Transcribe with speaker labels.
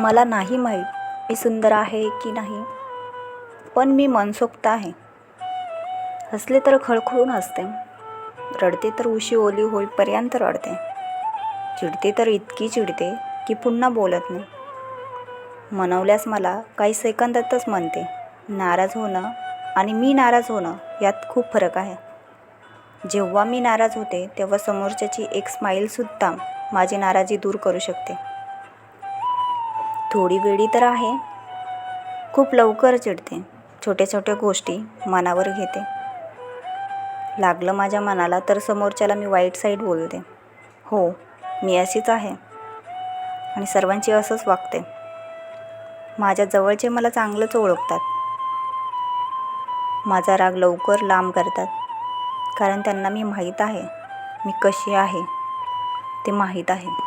Speaker 1: मला नाही माहीत मी सुंदर आहे की नाही, पण मी मनसोक्त आहे. हसले तर खळखळून हसते, रडते तर उशी ओली होईपर्यंत रडते, चिडते तर इतकी चिडते की पुन्हा बोलत नाही. मनवल्यास मला काही सेकंदातच म्हणते. नाराज होणं आणि मी नाराज होणं यात खूप फरक आहे. जेव्हा मी नाराज होते तेव्हा समोरच्याची एक स्माईलसुद्धा माझी नाराजी दूर करू शकते. थोडी वेळी तर आहे, खूप लवकर चिडते, छोट्या छोट्या गोष्टी मनावर घेते. लागलं माझ्या मनाला तर समोरच्याला मी वाईट साईड बोलते. हो, मी अशीच आहे आणि सर्वांची असंच वागते. माझ्या जवळचे मला चांगलंच ओळखतात. माझा राग लवकर लांब करतात, कारण त्यांना मी माहीत आहे मी कशी आहे ते माहीत आहे.